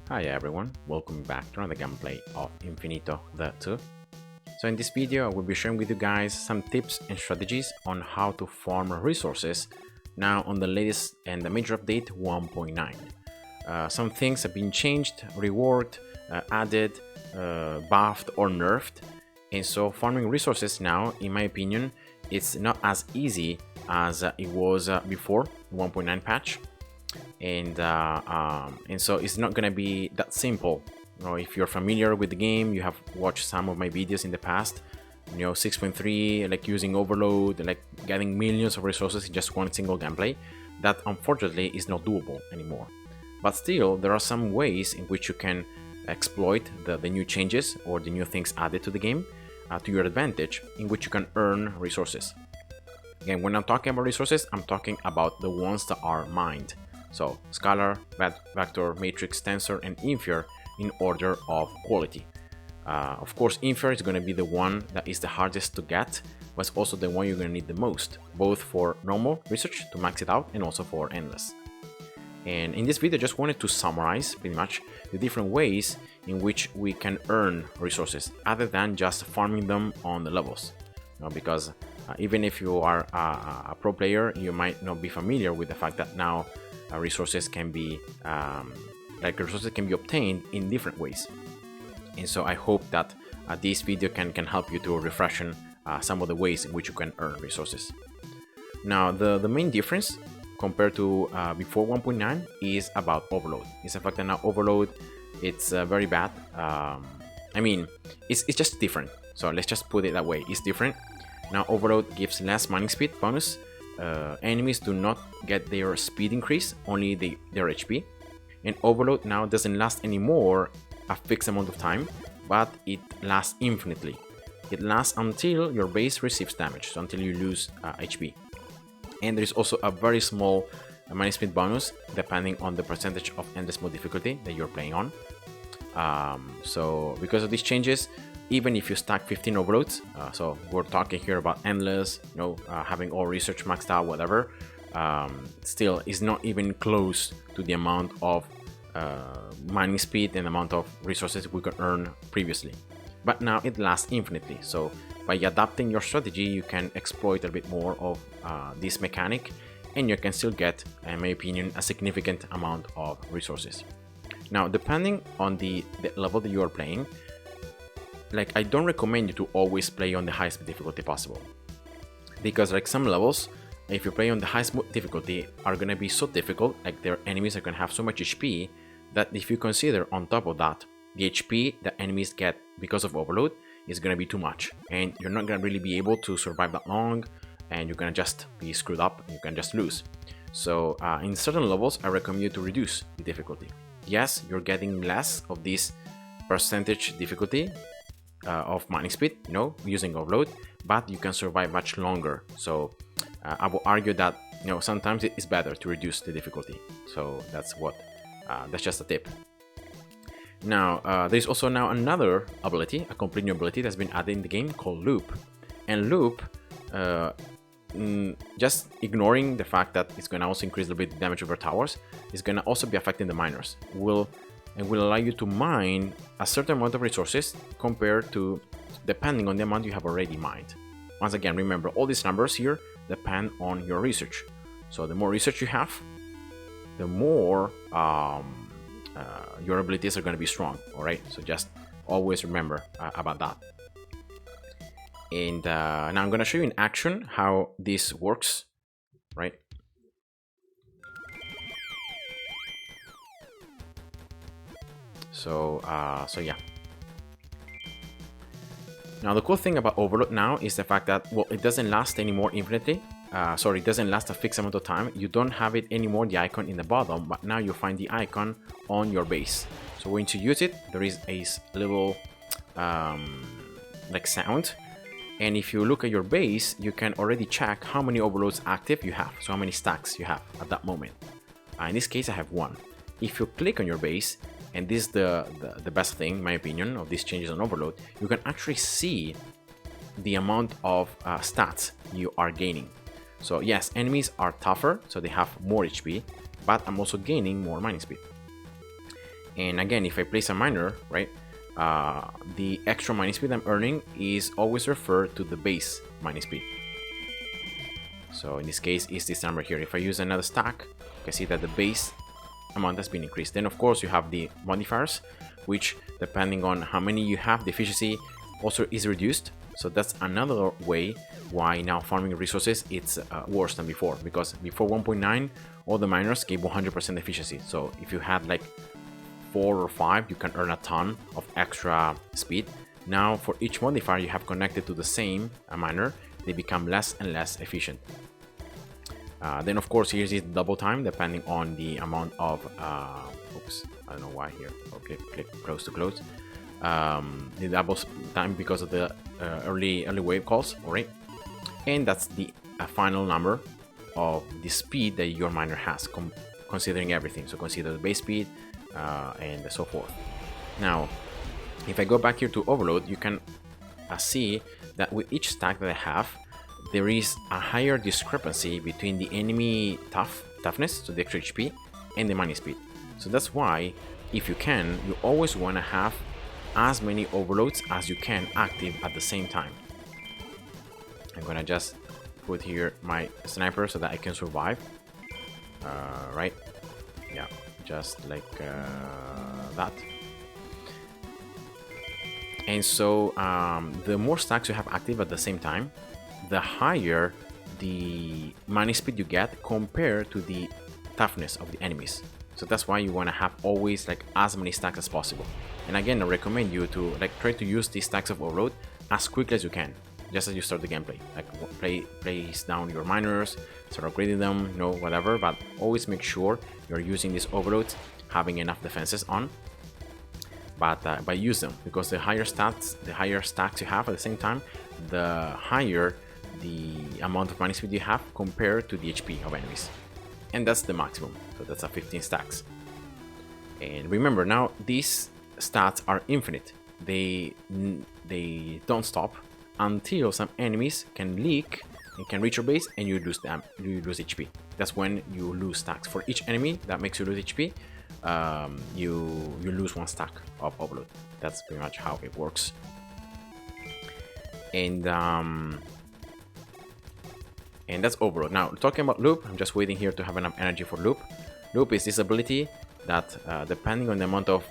Hi everyone, welcome back to another gameplay of Infinitode 2. So in this video I will be sharing with you guys some tips and strategies on how to farm resources now on the latest and the major update 1.9. Some things have been changed, reworked, added, buffed or nerfed, and so farming resources now, in my opinion, it's not as easy as it was before 1.9 patch. And so it's not gonna be that simple. If you're familiar with the game, you have watched some of my videos in the past, 6.3, like using overload, like getting millions of resources in just one single gameplay, that unfortunately is not doable anymore. But still, there are some ways in which you can exploit the new changes or the new things added to the game to your advantage, in which you can earn resources. Again, when I'm talking about resources, I'm talking about the ones that are mined. So scalar, vector, matrix, tensor, and infer in order of quality. Of course, infer is going to be the one that is the hardest to get, but it's also the one you're going to need the most, both for normal research to max it out and also for endless. And in this video, I just wanted to summarize pretty much the different ways in which we can earn resources other than just farming them on the levels. Because even if you are a pro player, you might not be familiar with the fact that now resources can be obtained in different ways. And so I hope that this video can help you to refresh some of the ways in which you can earn resources. Now the main difference compared to before 1.9 is about overload. It's the fact that now overload, it's very bad. I mean, it's just different. So let's just put it that way. It's different. Now overload gives less mining speed bonus. Enemies do not get their speed increase, only their HP. And overload now doesn't last anymore a fixed amount of time, but it lasts infinitely. It lasts until your base receives damage, so until you lose HP. And there's also a very small mining speed bonus depending on the percentage of endless mode difficulty that you're playing on. So because of these changes, even if you stack 15 overloads, so we're talking here about endless, having all research maxed out, whatever, still is not even close to the amount of mining speed and amount of resources we could earn previously. But now it lasts infinitely, so by adapting your strategy, you can exploit a bit more of this mechanic, and you can still get, in my opinion, a significant amount of resources. Now, depending on the level that you are playing, like, I don't recommend you to always play on the highest difficulty possible, because like some levels, if you play on the highest difficulty, are gonna be so difficult, like their enemies are gonna have so much HP that if you consider on top of that the HP that enemies get because of overload is gonna be too much, and you're not gonna really be able to survive that long, and you're gonna just be screwed up and you can just lose. So in certain levels, I recommend you to reduce the difficulty. Yes, you're getting less of this percentage difficulty of mining speed, using overload, but you can survive much longer. So I will argue that sometimes it is better to reduce the difficulty. So that's just a tip. Now there's also now another ability, a complete new ability that's been added in the game called Loop. And Loop, just ignoring the fact that it's going to also increase a little bit the damage over towers, is going to also be affecting the miners. Will allow you to mine a certain amount of resources compared to depending on the amount you have already mined. Once again, remember, all these numbers here depend on your research. So the more research you have, the more your abilities are going to be strong. All right, so just always remember about that. And now I'm going to show you in action how this works, right? So yeah. Now the cool thing about overload now is the fact that, well, it doesn't last anymore infinitely. It doesn't last a fixed amount of time. You don't have it anymore, the icon in the bottom, but now you find the icon on your base. So when you use it, there is a little like sound, and if you look at your base, you can already check how many overloads active you have, so how many stacks you have at that moment. In this case, I have one. If you click on your base, and this is the best thing, in my opinion, of these changes on overload, you can actually see the amount of stats you are gaining. So yes, enemies are tougher, so they have more HP, but I'm also gaining more mining speed. And again, if I place a miner, right, the extra mining speed I'm earning is always referred to the base mining speed. So in this case, is this number here. If I use another stack, you can see that the base amount has been increased. Then of course you have the modifiers, which depending on how many you have, the efficiency also is reduced. So that's another way why now farming resources it's worse than before, because before 1.9 all the miners gave 100% efficiency. So if you had like 4 or 5, you can earn a ton of extra speed. Now for each modifier you have connected to the same miner, they become less and less efficient. Then of course here's the double time depending on the amount of oops, I don't know why here. Okay, click close to close. The double time because of the early wave calls, alright? And that's the final number of the speed that your miner has, considering everything. So consider the base speed and so forth. Now, if I go back here to overload, you can see that with each stack that I have, there is a higher discrepancy between the enemy toughness, so the extra HP, and the mining speed. So that's why, if you can, you always want to have as many overloads as you can active at the same time. I'm gonna just put here my sniper so that I can survive. Right? Yeah, just like that. And so the more stacks you have active at the same time, the higher the mining speed you get compared to the toughness of the enemies. So that's why you want to have always like as many stacks as possible. And again, I recommend you to like try to use these stacks of overload as quickly as you can, just as you start the gameplay. Like place down your miners, start upgrading them, you know, whatever, but always make sure you're using these overloads, having enough defenses on. But use them, because the higher stacks you have at the same time, the higher the amount of mining speed you have compared to the HP of enemies. And that's the maximum, so that's a 15 stacks. And remember, now these stats are infinite. They don't stop until some enemies can leak and can reach your base and you lose HP. That's when you lose stacks. For each enemy that makes you lose HP, you lose 1 stack of overload. That's pretty much how it works. And that's overload. Now, talking about loop, I'm just waiting here to have enough energy for loop. Loop is this ability that, depending on the amount of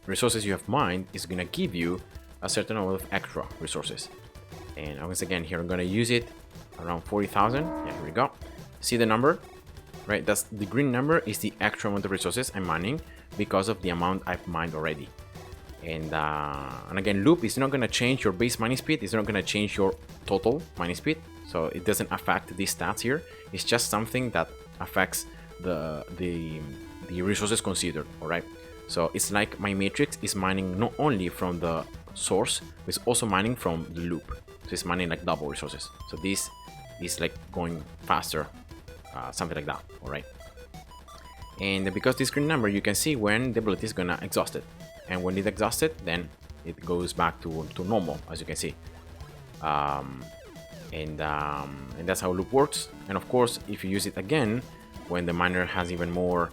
resources you have mined, is gonna give you a certain amount of extra resources. And once again, here I'm gonna use it around 40,000. Yeah, here we go. See the number, right? That's the green number is the extra amount of resources I'm mining because of the amount I've mined already. And again, loop is not gonna change your base mining speed. It's not gonna change your total mining speed. So it doesn't affect these stats here. It's just something that affects the resources considered, alright? So it's like my matrix is mining not only from the source, but it's also mining from the loop. So it's mining like double resources. So this is like going faster, something like that, alright? And because this green number, you can see when the ability is gonna exhaust it. And when it's exhausted, then it goes back to normal, as you can see. And that's how loop works. And of course, if you use it again when the miner has even more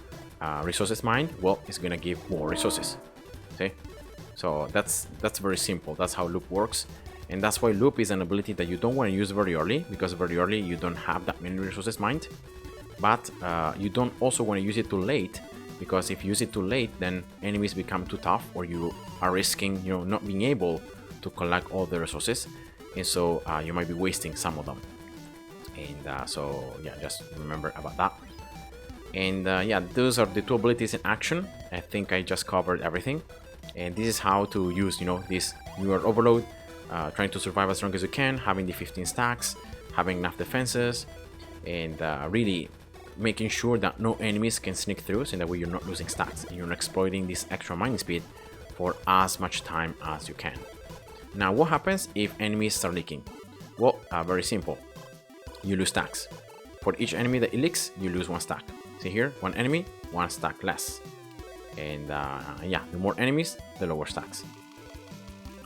resources mined, well, it's gonna give more resources. Okay, so that's very simple. That's how loop works, and that's why loop is an ability that you don't want to use very early, because very early you don't have that many resources mined. But you don't also want to use it too late, because if you use it too late, then enemies become too tough, or you are risking, you know, not being able to collect all the resources. And so you might be wasting some of them. And so yeah, just remember about that. And yeah, those are the 2 abilities in action. I think I just covered everything. And this is how to use, you know, this newer overload, trying to survive as long as you can, having the 15 stacks, having enough defenses, and really making sure that no enemies can sneak through, so that way you're not losing stacks and you're not exploiting this extra mining speed for as much time as you can. Now, what happens if enemies start leaking? Well, very simple. You lose stacks. For each enemy that it leaks, you lose 1 stack. See here, 1 enemy, 1 stack less. And yeah, the more enemies, the lower stacks.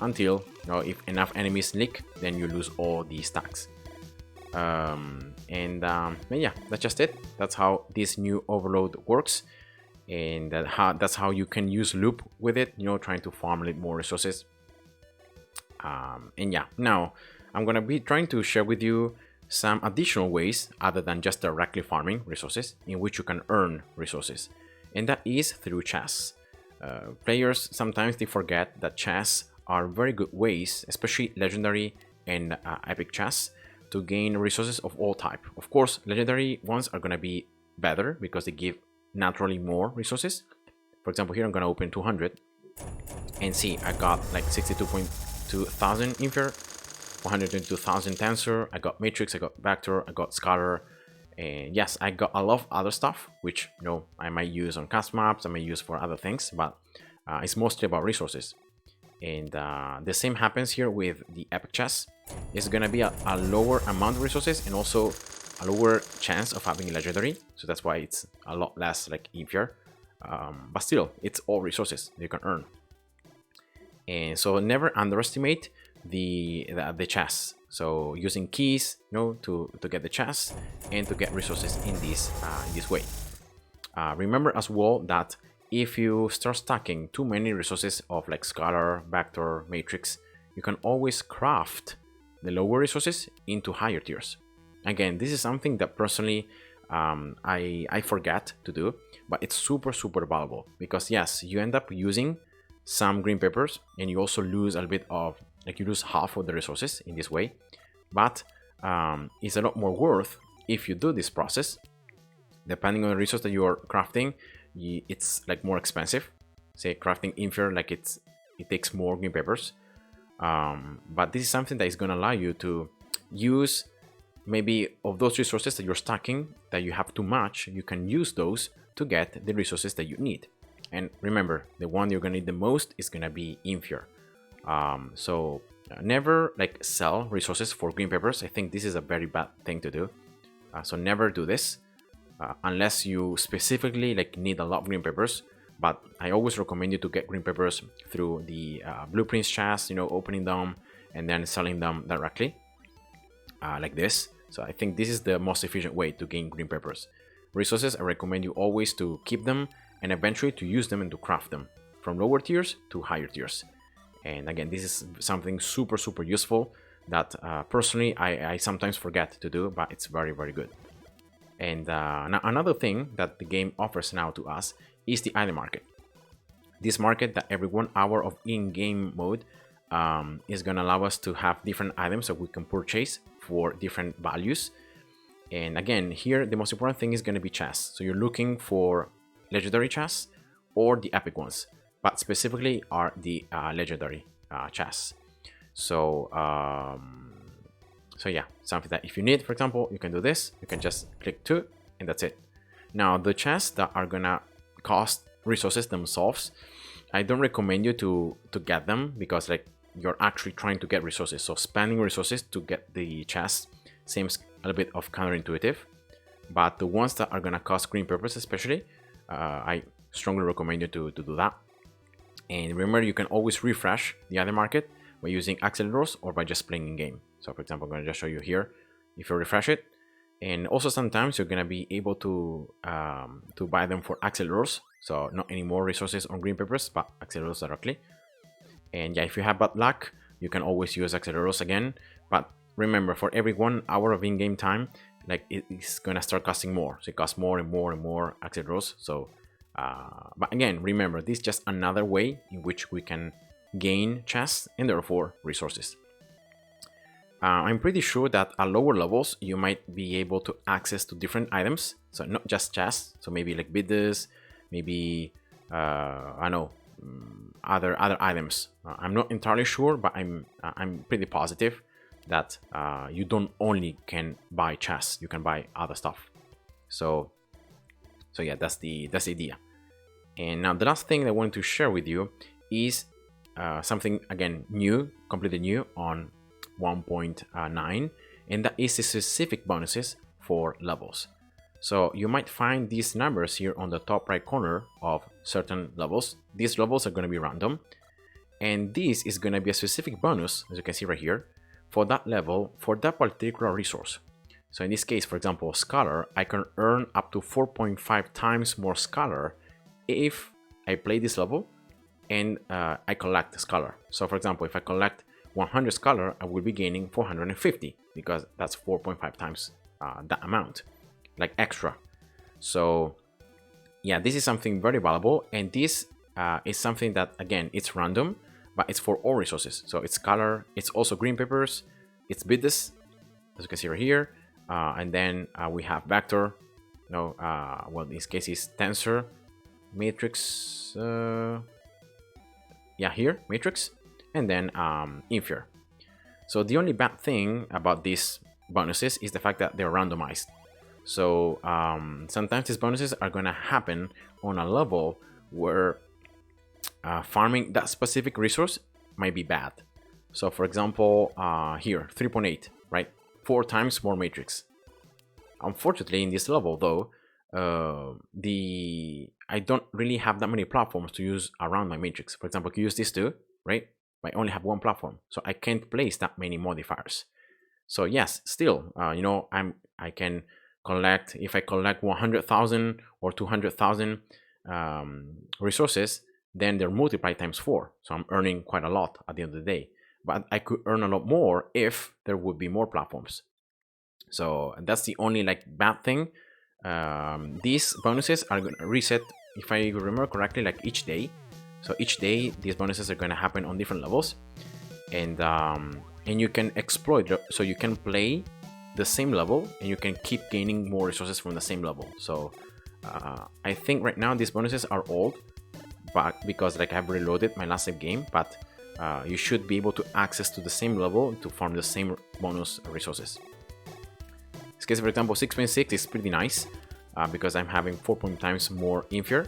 Until, you know, if enough enemies leak, then you lose all the stacks. And yeah, that's just it. That's how this new overload works. and that's how you can use loop with it, you know, trying to farm a little more resources. And yeah, now I'm gonna be trying to share with you some additional ways other than just directly farming resources in which you can earn resources, and that is through chests. Players sometimes they forget that chests are very good ways, especially legendary and epic chests, to gain resources of all type. Of course, legendary ones are gonna be better because they give naturally more resources. For example, here I'm gonna open 200 and see I got like 62.2 thousand Infer, 122,000 Tensor, I got Matrix, I got Vector, I got Scholar, and yes, I got a lot of other stuff which, you know, I might use on cast maps, I may use for other things, but it's mostly about resources. And the same happens here with the epic chest. It's gonna be a lower amount of resources and also a lower chance of having legendary, so that's why it's a lot less like inferior, but still it's all resources you can earn. And so never underestimate the chests. So using keys, you know, to get the chests and to get resources in this way. Remember as well that if you start stacking too many resources of like Scholar, Vector, Matrix, you can always craft the lower resources into higher tiers. Again, this is something that personally I forget to do, but it's super valuable because yes, you end up using some green peppers and you also lose a little bit of, like, you lose half of the resources in this way, but it's a lot more worth if you do this process. Depending on the resource that you're crafting, it's like more expensive. Say crafting inferior, like it takes more green peppers, but this is something that is going to allow you to use maybe of those resources that you're stacking that you have too much. You can use those to get the resources that you need. And remember, the one you're gonna need the most is gonna be inferior. So never like sell resources for green peppers. I think this is a very bad thing to do. So never do this unless you specifically like need a lot of green peppers. But I always recommend you to get green peppers through the blueprints chest, you know, opening them and then selling them directly like this. So I think this is the most efficient way to gain green peppers. Resources, I recommend you always to keep them and eventually to use them and to craft them from lower tiers to higher tiers. And again, this is something super useful that personally I sometimes forget to do, but it's very good. And now another thing that the game offers now to us is the item market. This market that every 1 hour of in-game mode is going to allow us to have different items that we can purchase for different values. And again, here the most important thing is going to be chests. So you're looking for legendary chests or the epic ones, but specifically are the legendary chests. So so yeah, something that if you need, for example, you can do this. You can just click 2 and that's it. Now the chests that are gonna cost resources themselves, I don't recommend you to get them because like you're actually trying to get resources. So spending resources to get the chest seems a little bit of counterintuitive. But the ones that are gonna cost green peppers especially, I strongly recommend you to do that. And remember, you can always refresh the other market by using accelerators or by just playing in game. So for example, I'm going to just show you here. If you refresh it, and also sometimes you're going to be able to buy them for accelerators. So not any more resources on green peppers, but accelerators directly. And yeah, if you have bad luck, you can always use accelerators again. But remember, for every 1 hour of in-game time, like it's going to start costing more. So it costs more and more accelerators. So but again, remember, this is just another way in which we can gain chests and therefore resources. I'm pretty sure that at lower levels you might be able to access to different items, so not just chests. So maybe like bidders, maybe I know other items. I'm not entirely sure, but I'm pretty positive that you don't only can buy chests, you can buy other stuff. So yeah, that's the idea. And now the last thing I wanted to share with you is something again new, completely new on 1.9, and that is the specific bonuses for levels. So you might find these numbers here on the top right corner of certain levels. These levels are going to be random, and this is going to be a specific bonus, as you can see right here, for that level, for that particular resource. So in this case, for example, Scholar, I can earn up to 4.5 times more Scholar if I play this level and I collect scholar. So for example, if I collect 100 scholar, I will be gaining 450 because that's 4.5 times that amount, like extra. So yeah, this is something very valuable, and this is something that, again, it's random, but it's for all resources. So it's color, it's also green papers, it's bits, as you can see right here, and then we have vector. No, well, in this case is tensor, matrix. Yeah, here matrix, and then infer. So the only bad thing about these bonuses is the fact that they're randomized. So sometimes these bonuses are going to happen on a level where farming that specific resource might be bad. So for example, here 3.8, right, 4 times more matrix. Unfortunately, in this level though, I don't really have that many platforms to use around my matrix. For example, I can use this too, right? But I only have one platform, so I can't place that many modifiers. So yes, still, you know, I can collect, if I collect 100,000 or 200,000 resources, then they're multiplied times 4. So I'm earning quite a lot at the end of the day. But I could earn a lot more if there would be more platforms. So that's the only like bad thing. These bonuses are going to reset, if I remember correctly, like each day. So each day these bonuses are going to happen on different levels, and you can exploit. So you can play the same level and you can keep gaining more resources from the same level. So I think right now these bonuses are old, but because like I've reloaded my last save game, but you should be able to access to the same level to farm the same bonus resources. In this case, for example, 6.6 is pretty nice because I'm having 4 times more infer,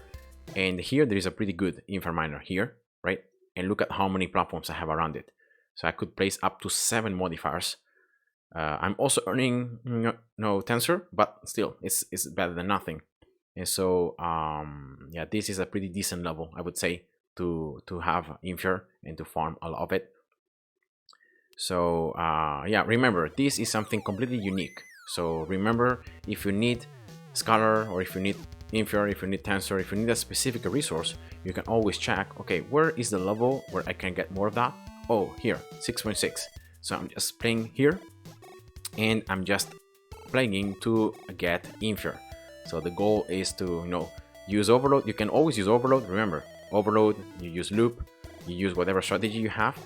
and here there is a pretty good infer miner here, right? And look at how many platforms I have around it. So I could place up to 7 modifiers. I'm also earning no tensor, but still it's better than nothing. And so yeah, this is a pretty decent level, I would say, to have infer and to farm a lot of it. So yeah, remember, this is something completely unique. So remember, if you need scholar, or if you need infer, if you need tensor, if you need a specific resource, you can always check, okay, where is the level where I can get more of that? Oh, here, 6.6. So I'm just playing here, and I'm just playing to get infer. So the goal is to, you know, use overload. You can always use overload. Remember, overload, you use loop, you use whatever strategy you have,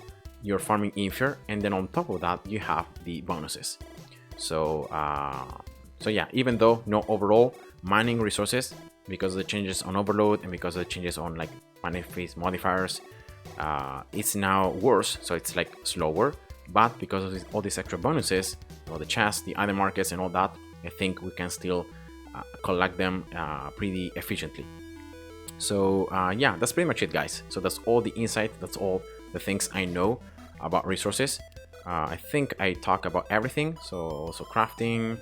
you're farming infer, and then on top of that you have the bonuses. So so yeah, even though no overall mining resources, because of the changes on overload and because of the changes on like manifest modifiers, it's now worse, so it's like slower. But because of all these extra bonuses, all the chests, the item markets and all that, I think we can still collect them pretty efficiently. So yeah, that's pretty much it, guys. So that's all the insight, that's all the things I know about resources. I think I talk about everything, so also crafting.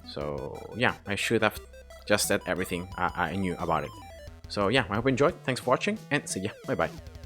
So yeah, I should have just said everything I knew about it. So yeah, I hope you enjoyed. Thanks for watching, and see ya. Bye bye.